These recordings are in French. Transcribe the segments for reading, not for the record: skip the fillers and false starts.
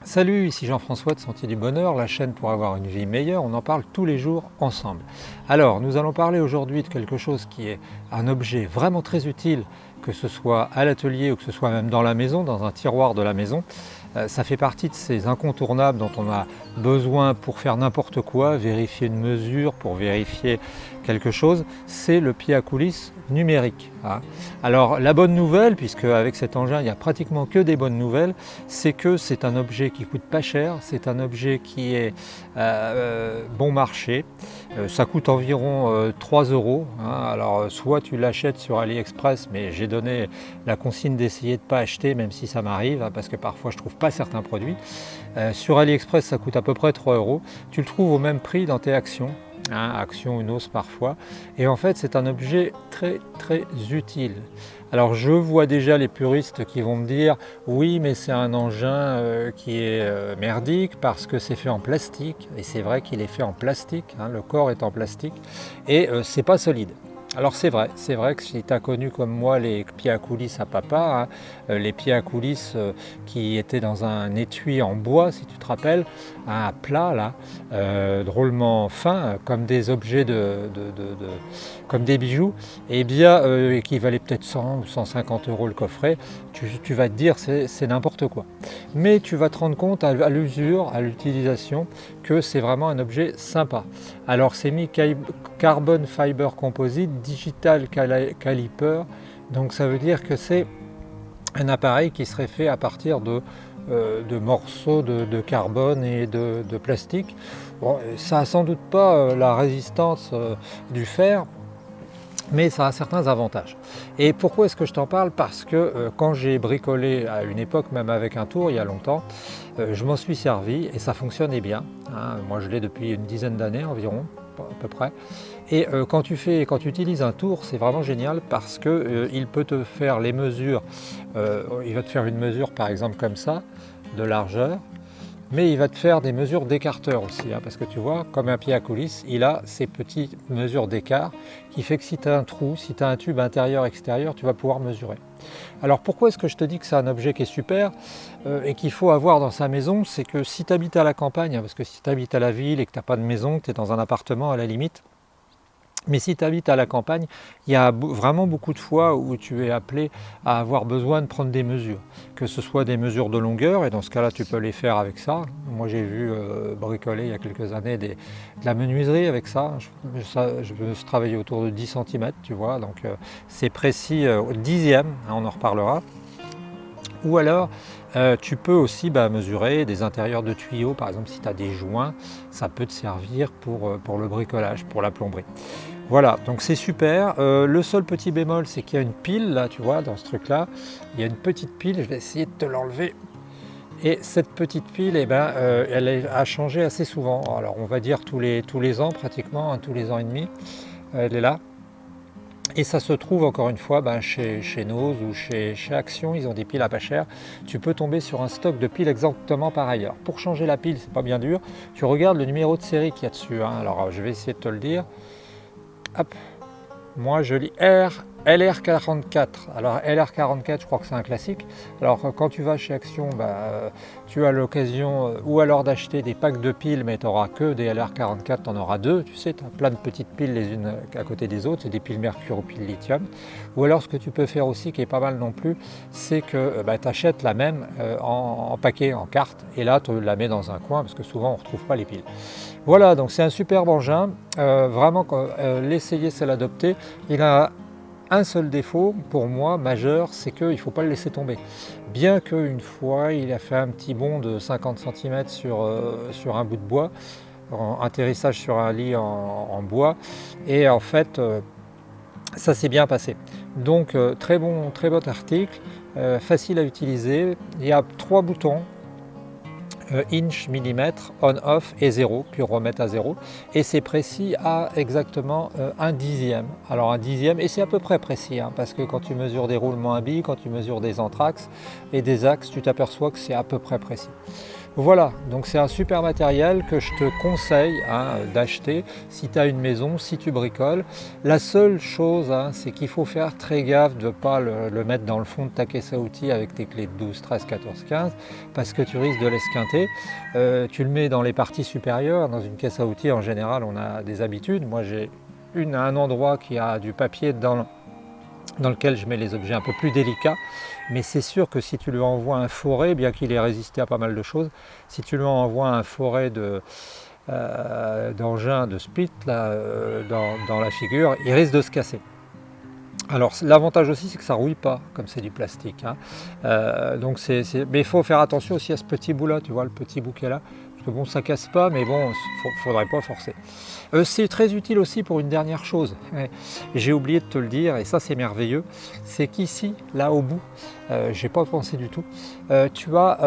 Salut, ici Jean-François de Sentier du Bonheur, la chaîne pour avoir une vie meilleure. On en parle tous les jours ensemble. Alors, nous allons parler aujourd'hui de quelque chose qui est un objet vraiment très utile, que ce soit à l'atelier ou que ce soit même dans la maison, dans un tiroir de la maison. Ça fait partie de ces incontournables dont on a besoin pour faire n'importe quoi, vérifier une mesure, pour vérifier quelque chose, c'est le pied à coulisses numérique. Alors la bonne nouvelle, puisque avec cet engin il n'y a pratiquement que des bonnes nouvelles, c'est que c'est un objet qui coûte pas cher, c'est un objet qui est bon marché, ça coûte environ 3 €. Alors soit tu l'achètes sur AliExpress, mais j'ai donné la consigne d'essayer de ne pas acheter, même si ça m'arrive, parce que parfois je ne trouve pas certains produits. Sur AliExpress ça coûte à peu près 3 €, tu le trouves au même prix dans tes actions. Action Unos parfois, et en fait c'est un objet très utile. Alors je vois déjà les puristes qui vont me dire oui, mais c'est un engin qui est merdique parce que c'est fait en plastique, et c'est vrai qu'il est fait en plastique, le corps est en plastique, et c'est pas solide. Alors c'est vrai que si tu as connu comme moi les pieds à coulisses à papa, les pieds à coulisses qui étaient dans un étui en bois, si tu te rappelles, à plat là, drôlement fin, comme des objets comme des bijoux, et bien qui valaient peut-être 100 ou 150 € le coffret, tu vas te dire c'est n'importe quoi. Mais tu vas te rendre compte à l'usure, à l'utilisation, que c'est vraiment un objet sympa. Alors c'est mis Carbon Fiber Composite Digital Caliper, donc ça veut dire que c'est un appareil qui serait fait à partir de morceaux de carbone et de plastique. Bon, ça n'a sans doute pas la résistance du fer, mais ça a certains avantages. Et pourquoi est-ce que je t'en parle? Parce que quand j'ai bricolé à une époque, même avec un tour il y a longtemps, je m'en suis servi et ça fonctionnait bien. Moi je l'ai depuis une dizaine d'années environ, à peu près. Et quand tu utilises un tour, c'est vraiment génial parce que il peut te faire les mesures. Il va te faire une mesure par exemple comme ça, de largeur, mais il va te faire des mesures d'écarteur aussi, parce que tu vois, comme un pied à coulisses, il a ces petites mesures d'écart qui fait que si tu as un trou, si tu as un tube intérieur-extérieur, tu vas pouvoir mesurer. Alors pourquoi est-ce que je te dis que c'est un objet qui est super et qu'il faut avoir dans sa maison? C'est que si tu habites à la campagne, parce que si tu habites à la ville et que tu n'as pas de maison, que tu es dans un appartement à la limite, mais si tu habites à la campagne, il y a vraiment beaucoup de fois où tu es appelé à avoir besoin de prendre des mesures, que ce soit des mesures de longueur, et dans ce cas-là tu peux les faire avec ça. Moi j'ai vu bricoler il y a quelques années de la menuiserie avec ça. Je me suis travaillé autour de 10 cm, tu vois, donc c'est précis au dixième, on en reparlera. Ou alors tu peux aussi mesurer des intérieurs de tuyaux, par exemple si tu as des joints, ça peut te servir pour le bricolage, pour la plomberie. Voilà, donc c'est super. Le seul petit bémol, c'est qu'il y a une pile là, tu vois, dans ce truc-là. Il y a une petite pile, je vais essayer de te l'enlever. Et cette petite pile, elle est à changer assez souvent. Alors on va dire tous les ans pratiquement, tous les ans et demi, elle est là. Et ça se trouve encore une fois chez Noz ou chez Action, ils ont des piles à pas cher. Tu peux tomber sur un stock de piles exactement pareil. Alors, pour changer la pile, c'est pas bien dur. Tu regardes le numéro de série qu'il y a dessus. Alors je vais essayer de te le dire. Hop. Moi je lis LR44. Alors LR44, je crois que c'est un classique. Alors quand tu vas chez Action, tu as l'occasion ou alors d'acheter des packs de piles, mais tu n'auras que des LR44, tu en auras deux. Tu sais, tu as plein de petites piles les unes à côté des autres, c'est des piles mercure ou piles lithium. Ou alors ce que tu peux faire aussi, qui est pas mal non plus, c'est que tu achètes la même en paquet, en carte, et là tu la mets dans un coin, parce que souvent on ne retrouve pas les piles. Voilà, donc c'est un superbe engin, vraiment l'essayer c'est l'adopter. Il a un seul défaut pour moi majeur, c'est qu'il ne faut pas le laisser tomber. Bien qu'une fois il a fait un petit bond de 50 cm sur un bout de bois, en atterrissage sur un lit en bois, et en fait ça s'est bien passé. Donc très bon article, facile à utiliser. Il y a 3 boutons. Inch, millimètre, on, off et 0, puis remettre à 0. Et c'est précis à exactement un dixième. Alors un dixième, et c'est à peu près précis, parce que quand tu mesures des roulements à billes, quand tu mesures des entraxes et des axes, tu t'aperçois que c'est à peu près précis. Voilà, donc c'est un super matériel que je te conseille d'acheter si tu as une maison, si tu bricoles. La seule chose, c'est qu'il faut faire très gaffe de ne pas le mettre dans le fond de ta caisse à outils avec tes clés de 12, 13, 14, 15 parce que tu risques de l'esquinter. Tu le mets dans les parties supérieures. Dans une caisse à outils, en général, on a des habitudes. Moi, j'ai un endroit qui a du papier dans lequel je mets les objets un peu plus délicats. Mais c'est sûr que si tu lui envoies un forêt, bien qu'il ait résisté à pas mal de choses, si tu lui envoies un forêt d'engins, de split dans la figure, il risque de se casser. Alors l'avantage aussi c'est que ça ne rouille pas comme c'est du plastique. Donc mais il faut faire attention aussi à ce petit bout là, tu vois le petit bout qui est là. Parce que bon ça casse pas mais bon il ne faudrait pas forcer. C'est très utile aussi pour une dernière chose. J'ai oublié de te le dire et ça c'est merveilleux. C'est qu'ici, là au bout, j'ai pas pensé du tout, tu as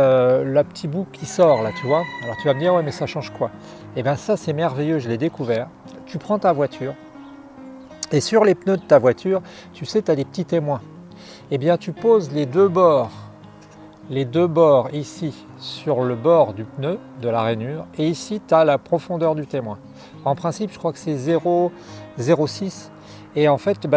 le petit bout qui sort là tu vois. Alors tu vas me dire ouais mais ça change quoi? Et bien ça c'est merveilleux, je l'ai découvert. Tu prends ta voiture. Et sur les pneus de ta voiture, tu sais, tu as des petits témoins. Eh bien, tu poses les deux bords ici sur le bord du pneu, de la rainure, et ici, tu as la profondeur du témoin. En principe, je crois que c'est 0,06. Et en fait, tu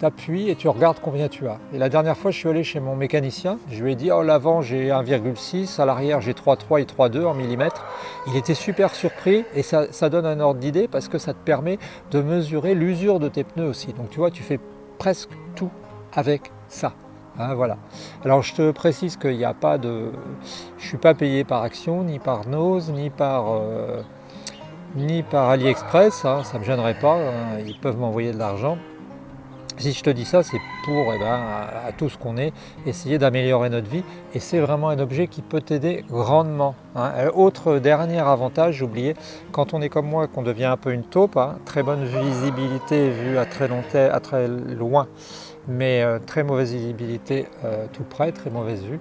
appuies et tu regardes combien tu as. Et la dernière fois, je suis allé chez mon mécanicien, je lui ai dit, oh, l'avant, j'ai 1,6, à l'arrière, j'ai 3,3 et 3,2 en millimètres. Il était super surpris et ça donne un ordre d'idée parce que ça te permet de mesurer l'usure de tes pneus aussi. Donc, tu vois, tu fais presque tout avec ça. Voilà. Alors, je te précise qu'il n'y a pas de... Je ne suis pas payé par Action, ni par Nose, ni par AliExpress, ça ne me gênerait pas, ils peuvent m'envoyer de l'argent. Si je te dis ça, c'est pour à tout ce qu'on est, essayer d'améliorer notre vie et c'est vraiment un objet qui peut t'aider grandement. Autre dernier avantage, j'ai oublié, quand on est comme moi, qu'on devient un peu une taupe, très bonne visibilité vue à très loin, mais très mauvaise visibilité tout près, très mauvaise vue,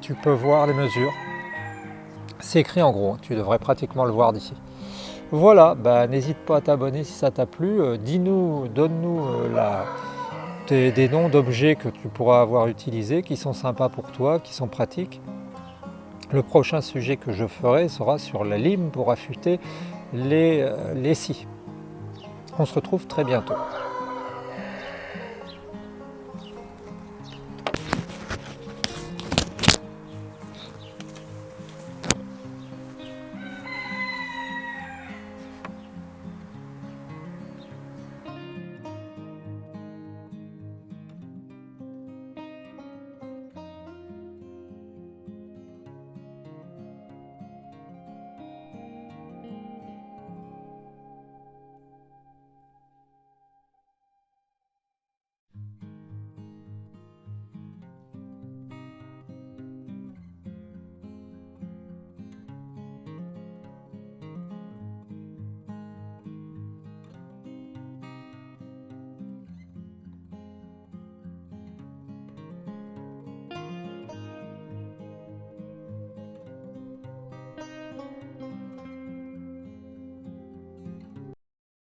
tu peux voir les mesures. C'est écrit en gros, tu devrais pratiquement le voir d'ici. Voilà, n'hésite pas à t'abonner si ça t'a plu. Dis-nous, donne-nous des noms d'objets que tu pourras avoir utilisés, qui sont sympas pour toi, qui sont pratiques. Le prochain sujet que je ferai sera sur la lime pour affûter les scies. On se retrouve très bientôt.